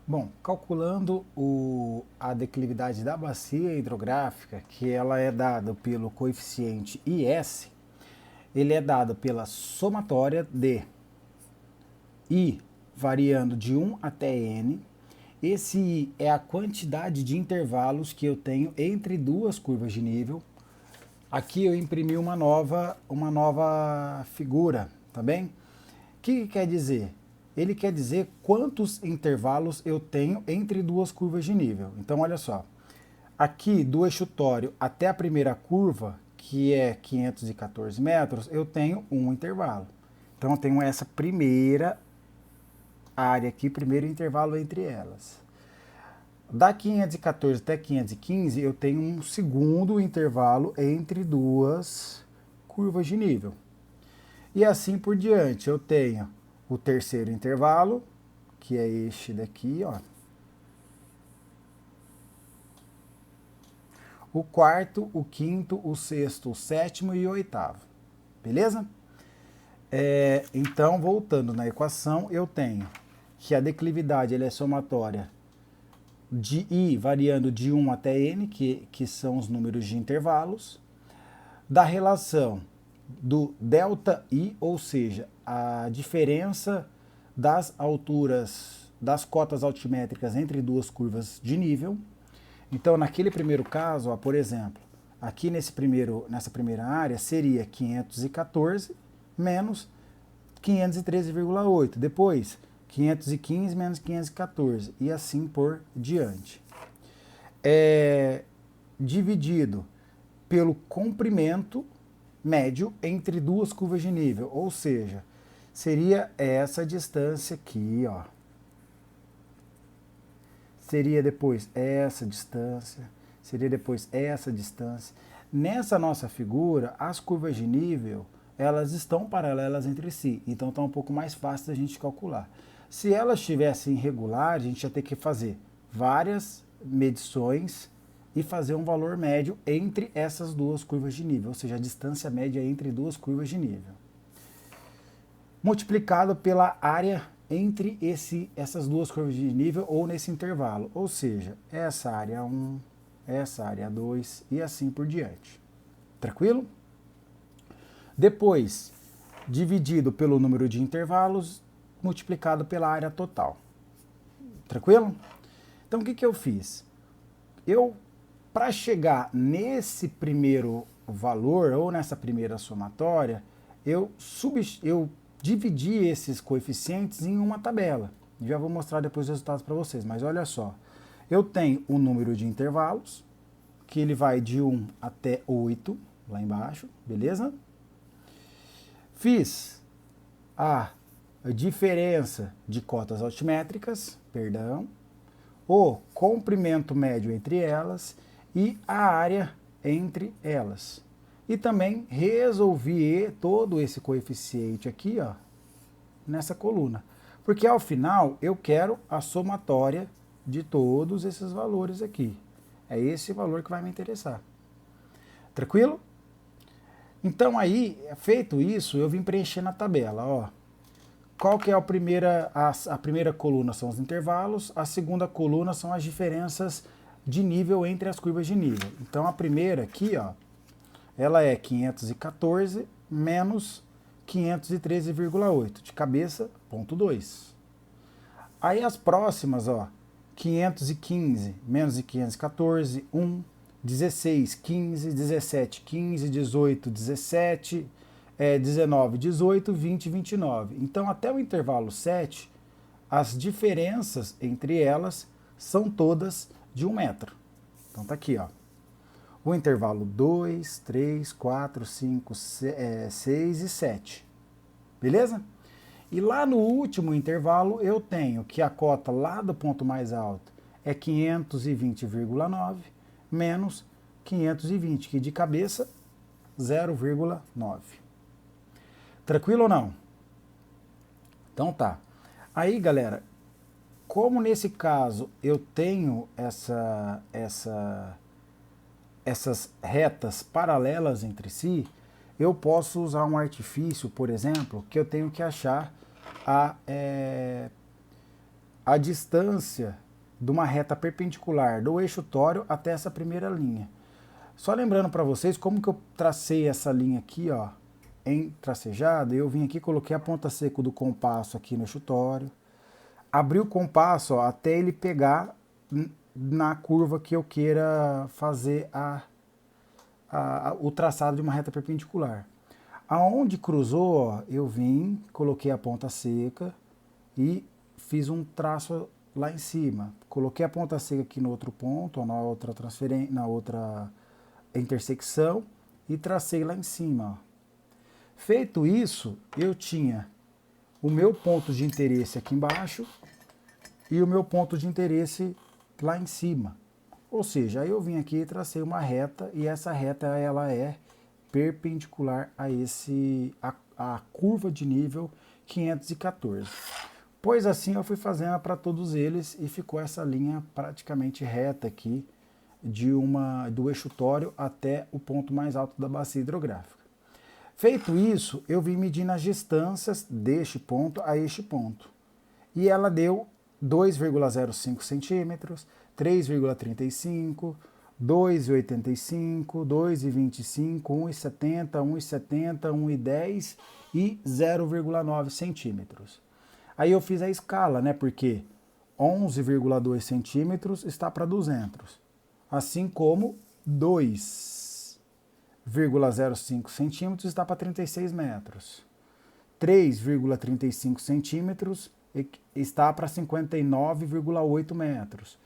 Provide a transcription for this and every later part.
Bom, calculando a declividade da bacia hidrográfica, que ela é dada pelo coeficiente IS, ele é dado pela somatória de I variando de 1 até N. Esse I é a quantidade de intervalos que eu tenho entre duas curvas de nível. Aqui eu imprimi uma nova figura, tá bem? O que quer dizer? Ele quer dizer quantos intervalos eu tenho entre duas curvas de nível. Então, olha só. Aqui, do eixo tório até a primeira curva, que é 514 metros, eu tenho um intervalo. Então, eu tenho essa primeira área aqui, primeiro intervalo entre elas. Da 514 até 515, eu tenho um segundo intervalo entre duas curvas de nível. E assim por diante, eu tenho o terceiro intervalo, que é este daqui, ó. O quarto, o quinto, o sexto, o sétimo e o oitavo. Beleza? Então, voltando na equação, eu tenho que a declividade ela é somatória de I variando de 1 até N, que são os números de intervalos, da relação do ΔI, ou seja, a diferença das alturas das cotas altimétricas entre duas curvas de nível. Então, naquele primeiro caso, ó, por exemplo, aqui nessa primeira área seria 514 menos 513,8. Depois, 515 menos 514 e assim por diante. Dividido pelo comprimento médio entre duas curvas de nível, ou seja, seria essa distância aqui, ó. Seria depois essa distância, seria depois essa distância. Nessa nossa figura, as curvas de nível, elas estão paralelas entre si, então está um pouco mais fácil da gente calcular. Se elas estivessem irregulares, a gente ia ter que fazer várias medições e fazer um valor médio entre essas duas curvas de nível, ou seja, a distância média entre duas curvas de nível. Multiplicado pela área entre essas duas curvas de nível ou nesse intervalo, ou seja, essa área 1, essa área 2 e assim por diante. Tranquilo? Depois, dividido pelo número de intervalos, multiplicado pela área total. Tranquilo? Então, o que eu fiz? Para chegar nesse primeiro valor, ou nessa primeira somatória, eu dividi esses coeficientes em uma tabela. Já vou mostrar depois os resultados para vocês, mas olha só. Eu tenho o número de intervalos, que ele vai de 1 até 8, lá embaixo, beleza? Fiz a diferença de cotas altimétricas, perdão, o comprimento médio entre elas e a área entre elas. E também resolvi todo esse coeficiente aqui, ó, nessa coluna. Porque ao final eu quero a somatória de todos esses valores aqui. É esse valor que vai me interessar. Tranquilo? Então aí, feito isso, eu vim preencher na tabela, ó. Qual que é a primeira coluna são os intervalos, a segunda coluna são as diferenças de nível entre as curvas de nível. Então a primeira aqui, ó, ela é 514 menos 513,8, de cabeça, ponto 2. Aí as próximas, ó, 515 menos 514, 1, 16, 15, 17, 15, 18, 17, 19, 18, 20, 29. Então, até o intervalo 7, as diferenças entre elas são todas de 1 metro. Então, tá aqui, ó. O intervalo 2, 3, 4, 5, 6 e 7. Beleza? E lá no último intervalo eu tenho que a cota lá do ponto mais alto é 520,9 menos 520, que de cabeça 0,9. Tranquilo ou não? Então tá. Aí, galera, como nesse caso eu tenho essas retas paralelas entre si, eu posso usar um artifício, por exemplo, que eu tenho que achar a distância de uma reta perpendicular do eixo tório até essa primeira linha. Só lembrando para vocês como que eu tracei essa linha aqui, ó, em tracejada. Eu vim aqui, coloquei a ponta seca do compasso aqui no eixo tório, abri o compasso, ó, até ele pegar na curva que eu queira fazer o traçado de uma reta perpendicular. Aonde cruzou, ó, eu vim, coloquei a ponta seca e fiz um traço lá em cima. Coloquei a ponta seca aqui no outro ponto, ó, na outra intersecção, e tracei lá em cima. Ó. Feito isso, eu tinha o meu ponto de interesse aqui embaixo e o meu ponto de interesse lá em cima. Ou seja, aí eu vim aqui e tracei uma reta, e essa reta ela é perpendicular a curva de nível 514. Pois assim eu fui fazendo para todos eles e ficou essa linha praticamente reta aqui do eixo tório até o ponto mais alto da bacia hidrográfica. Feito isso, eu vim medindo as distâncias deste ponto a este ponto. E ela deu 2,05 centímetros, 3,35, 2,85, 2,25, 1,70, 1,70, 1,10 e 0,9 centímetros. Aí eu fiz a escala, né? Porque 11,2 centímetros está para 200. Assim como 2,05 centímetros está para 36 metros. 3,35 centímetros está para 59,8 metros.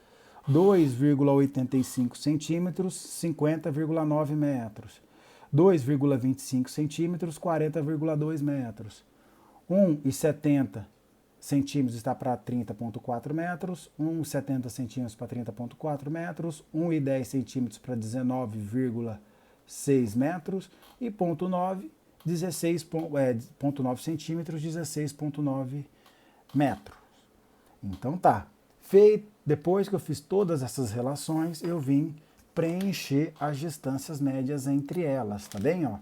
2,85 centímetros, 50,9 metros. 2,25 centímetros, 40,2 metros. 1,70 centímetros está para 30,4 metros, 1,70 centímetros para 30,4 metros, 1,10 centímetros para 19,6 metros e ponto 9, 16,9 centímetros, 16,9 metros. Então tá. Depois que eu fiz todas essas relações, eu vim preencher as distâncias médias entre elas, tá bem? Ó?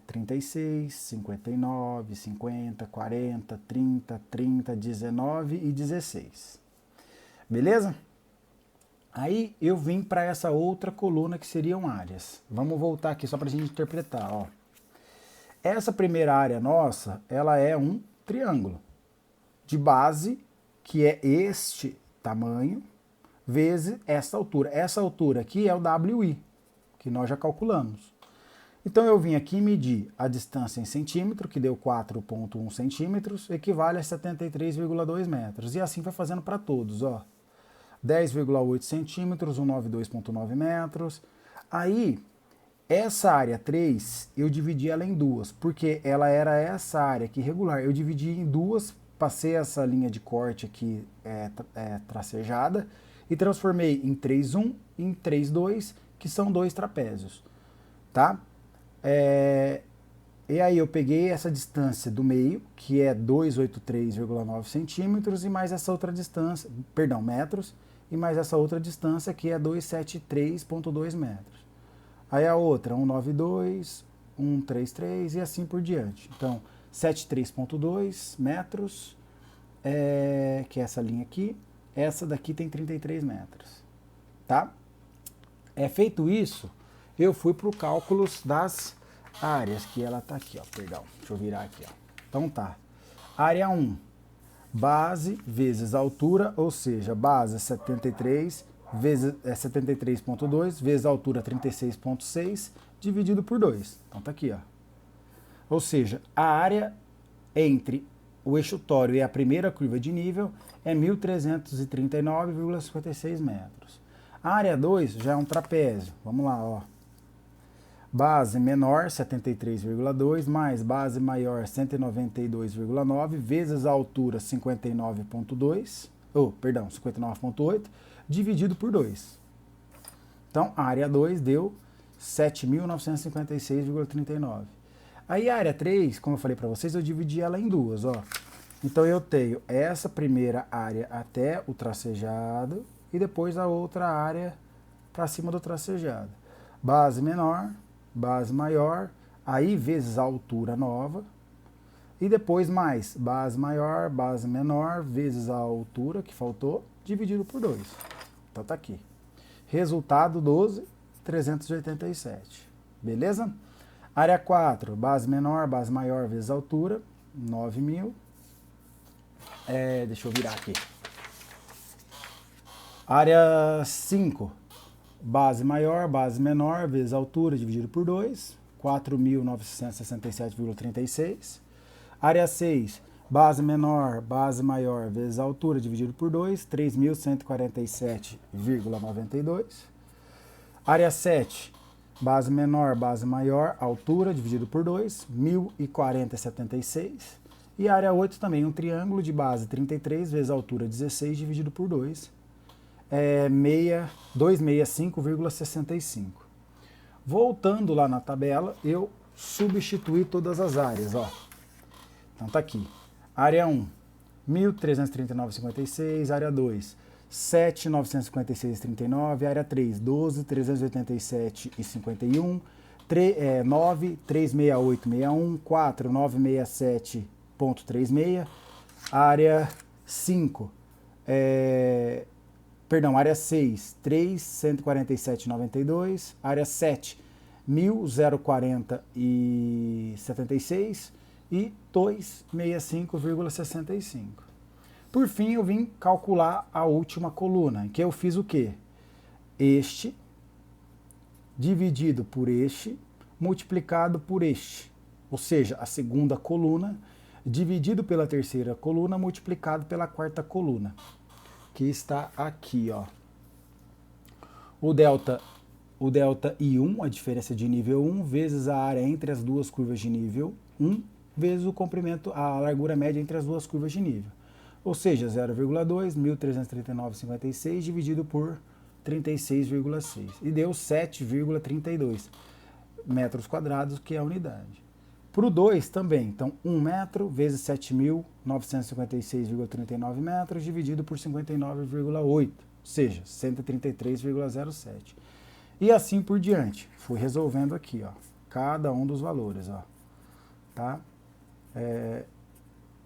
36, 59, 50, 40, 30, 30, 19 e 16. Beleza? Aí eu vim para essa outra coluna que seriam áreas. Vamos voltar aqui só para a gente interpretar. Ó. Essa primeira área nossa, ela é um triângulo de base, que é este tamanho, vezes essa altura. Essa altura aqui é o WI, que nós já calculamos. Então eu vim aqui medir a distância em centímetro, que deu 4,1 centímetros, equivale a 73,2 metros. E assim foi fazendo para todos, ó. 10,8 centímetros, 192,9 metros. Aí, essa área 3, eu dividi ela em duas, porque ela era essa área aqui regular. Eu dividi em duas, passei essa linha de corte aqui tracejada e transformei em 3,1 e em 3,2, que são dois trapézios, tá? E aí eu peguei essa distância do meio, que é 283,9 centímetros, e mais essa outra distância, perdão, metros, e mais essa outra distância que é 273,2 metros. Aí a outra, 192, 133 e assim por diante. Então, 73,2 metros, que é essa linha aqui. Essa daqui tem 33 metros, tá? Feito isso, eu fui para o cálculos das áreas, que ela tá aqui, ó, perdão, deixa eu virar aqui, ó. Então tá, área 1, base vezes altura, ou seja, base 73 vezes 73,2 vezes altura 36,6 dividido por 2. Então tá aqui, ó. Ou seja, a área entre o eixo tório e a primeira curva de nível é 1.339,56 metros. A área 2 já é um trapézio. Vamos lá, ó. Base menor, 73,2, mais base maior, 192,9, vezes a altura, 59,2, 59,8, dividido por 2. Então, a área 2 deu 7.956,39. Aí a área 3, como eu falei para vocês, eu dividi ela em duas, ó. Então eu tenho essa primeira área até o tracejado e depois a outra área para cima do tracejado. Base menor, base maior, aí vezes a altura nova, E depois mais base maior, base menor, vezes a altura que faltou, dividido por 2. Então tá aqui. Resultado 12.387. Beleza? Área 4, base menor, base maior vezes altura, 9.000. Deixa eu virar aqui. Área 5, base maior, base menor vezes altura dividido por 2, 4.967,36. Área 6, base menor, base maior vezes altura dividido por 2, 3.147,92. Área 7, base menor, base maior, altura dividido por 2, 1.040,76. E área 8 também, um triângulo de base 33 vezes altura 16 dividido por 2, 265,65. Voltando lá na tabela, eu substituí todas as áreas, ó. Então tá aqui. Área 1, 1.339,56. Área 2, 7.956,39. Área 3, 12.387,51. 9, 368,61. 4, 967,36. Área 5, área 6, 3.147,92. Área 7, 1.040,76. E 265,65. Por fim, eu vim calcular a última coluna, em que eu fiz o quê? Este dividido por este, multiplicado por este. Ou seja, a segunda coluna dividido pela terceira coluna, multiplicado pela quarta coluna, que está aqui, ó. O delta I1, a diferença de nível 1, vezes a área entre as duas curvas de nível 1, vezes o comprimento, a largura média entre as duas curvas de nível. Ou seja, 0,2, 1.339,56 dividido por 36,6. E deu 7,32 metros quadrados, que é a unidade. Para o 2 também, então 1 metro vezes 7.956,39 metros dividido por 59,8, ou seja, 133,07. E assim por diante. Fui resolvendo aqui, ó, cada um dos valores, ó, tá?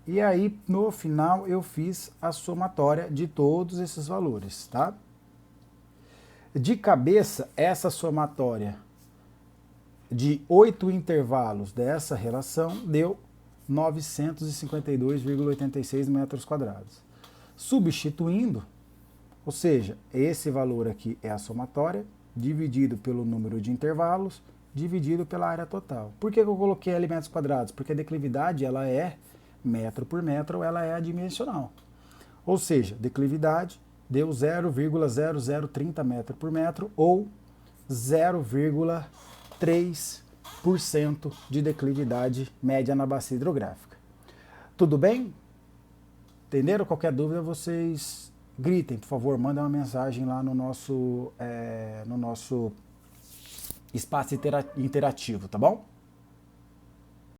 E aí, no final, eu fiz a somatória de todos esses valores, tá? De cabeça, essa somatória de 8 intervalos dessa relação deu 952,86 metros quadrados. Substituindo, ou seja, esse valor aqui é a somatória, dividido pelo número de intervalos, dividido pela área total. Por que eu coloquei ali metros quadrados? Porque a declividade, ela é metro por metro, ela é adimensional. Ou seja, declividade deu 0,0030 metro por metro, ou 0,3% de declividade média na bacia hidrográfica. Tudo bem? Entenderam? Qualquer dúvida, vocês gritem, por favor, mandem uma mensagem lá no nosso espaço interativo, tá bom?